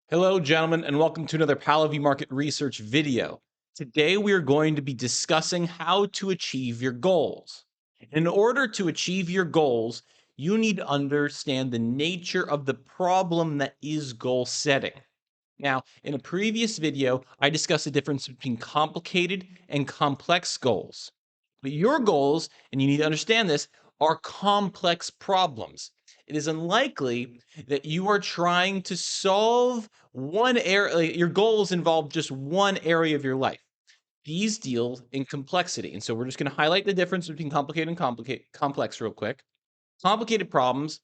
Hello, gentlemen, and welcome to another Pallavi Market Research video. Today, we are going to be discussing how to achieve your goals. In order to achieve your goals, you need to understand the nature of the problem that is goal setting. Now, in a previous video, I discussed the difference between complicated and complex goals. But your goals, and you need to understand this, are complex problems. It is unlikely that you are trying to solve one area, like, your goals involve just one area of your life. These deal in complexity. And so we're just going to highlight the difference between complicated and complex real quick. Complicated problems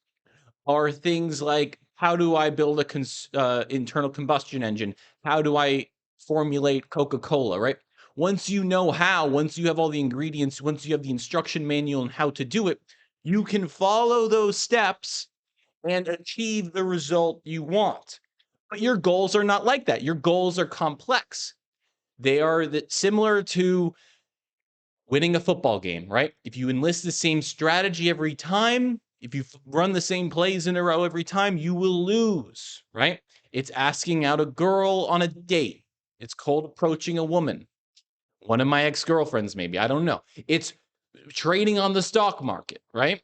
are things like how do I build a internal combustion engine? How do I formulate Coca-Cola, right? Once you know how, once you have all the ingredients, once you have the instruction manual on how to do it, you can follow those steps and achieve the result you want. But your goals are not like that. Your goals are complex. They are similar to winning a football game, right? If you enlist the same strategy every time, if you run the same plays in a row every time, you will lose, right? It's asking out a girl on a date. It's cold approaching a woman. One of my ex-girlfriends, maybe. I don't know. It's trading on the stock market, right?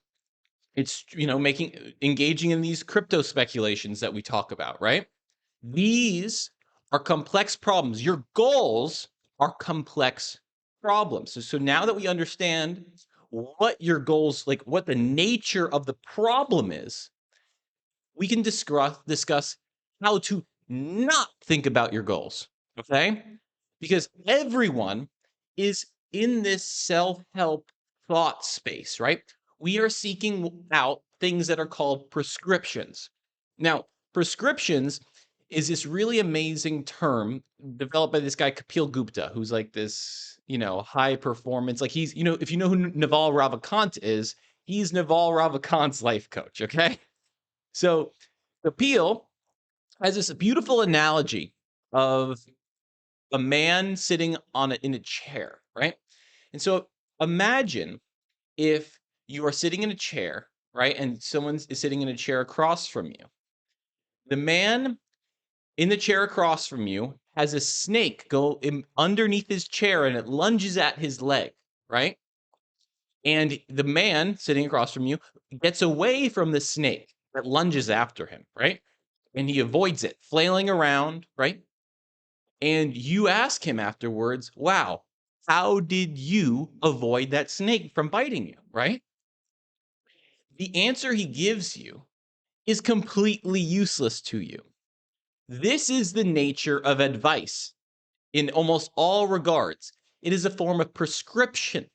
It's, engaging in these crypto speculations that we talk about, right? These are complex problems. Your goals are complex problems. So now that we understand what your goals, like what the nature of the problem is, we can discuss how to not think about your goals. Okay? Because everyone is in this self-help thought space, right? We are seeking out things that are called prescriptions. Now, prescriptions is this really amazing term developed by this guy Kapil Gupta, who's like this, high performance. Like he's, if you know who Naval Ravikant is, he's Naval Ravikant's life coach. Okay, so Kapil has this beautiful analogy of a man sitting in a chair, right? And so imagine if you are sitting in a chair, right, and someone is sitting in a chair across from you. The man in the chair across from you has a snake go underneath his chair and it lunges at his leg, right? And the man sitting across from you gets away from the snake that lunges after him, right? And he avoids it, flailing around, right? And you ask him afterwards, wow, how did you avoid that snake from biting you, right? The answer he gives you is completely useless to you. This is the nature of advice in almost all regards. It is a form of prescription.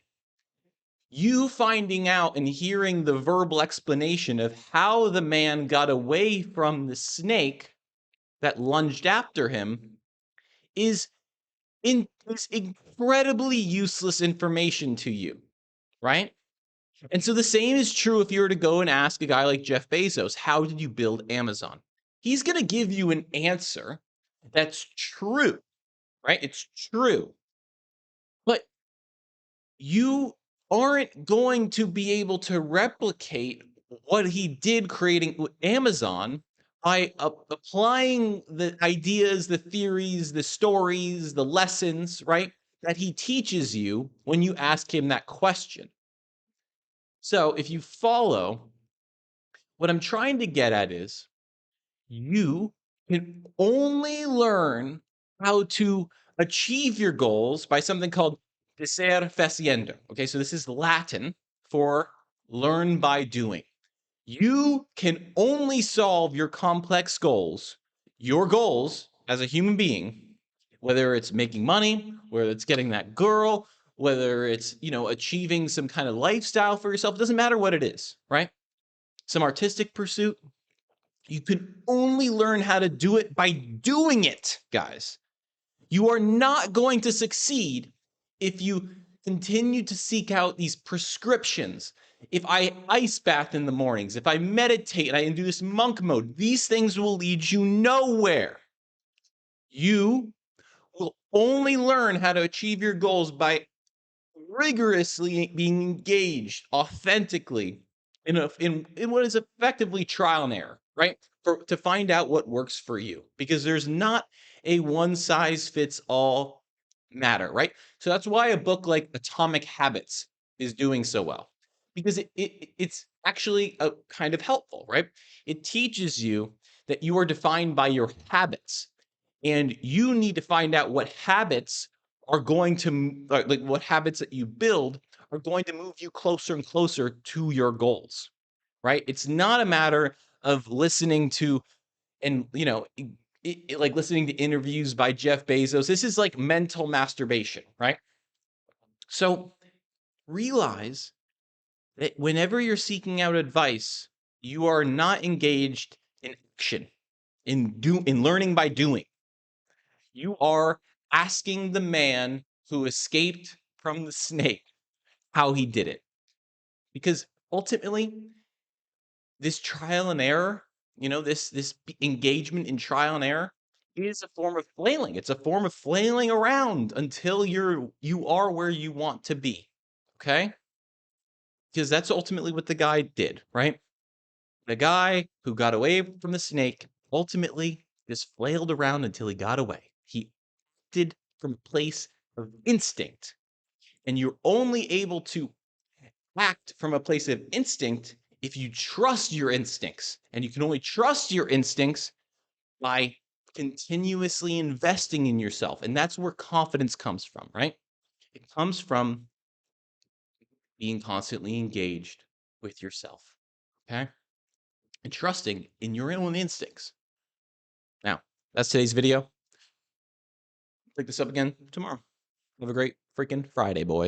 You finding out and hearing the verbal explanation of how the man got away from the snake that lunged after him is is incredibly useless information to you, right? And so the same is true if you were to go and ask a guy like Jeff Bezos, how did you build Amazon? He's going to give you an answer that's true, right? It's true. But you aren't going to be able to replicate what he did creating Amazon by applying the ideas, the theories, the stories, the lessons, right? That he teaches you when you ask him that question. So if you follow, what I'm trying to get at is you can only learn how to achieve your goals by something called "discere faciendo." Okay, so this is Latin for learn by doing. You can only solve your complex goals, your goals as a human being, whether it's making money, whether it's getting that girl, whether it's, achieving some kind of lifestyle for yourself, it doesn't matter what it is, right? Some artistic pursuit, you can only learn how to do it by doing it, guys. You are not going to succeed if you continue to seek out these prescriptions. If I ice bath in the mornings, if I meditate and I do this monk mode, these things will lead you nowhere. You will only learn how to achieve your goals by rigorously being engaged authentically in what is effectively trial and error. right? To find out what works for you, because there's not a one size fits all matter, right? So that's why a book like Atomic Habits is doing so well, because it's actually a kind of helpful, right? It teaches you that you are defined by your habits, and you need to find out what habits are going to like what habits that you build are going to move you closer and closer to your goals, right? It's not a matter of listening to and like listening to interviews by Jeff Bezos. This is like mental masturbation, right? So realize that whenever you're seeking out advice, you are not engaged in action, in learning by doing. You are asking the man who escaped from the snake how he did it. Because ultimately, this trial and error, this engagement in trial and error is a form of flailing. It's a form of flailing around until you are where you want to be. Okay? Because that's ultimately what the guy did, right? The guy who got away from the snake ultimately just flailed around until he got away. He acted from a place of instinct. And you're only able to act from a place of instinct if you trust your instincts. And you can only trust your instincts by continuously investing in yourself. And that's where confidence comes from, right? It comes from being constantly engaged with yourself. Okay. And trusting in your own instincts. Now, that's today's video. Pick this up again tomorrow. Have a great freaking Friday, boys.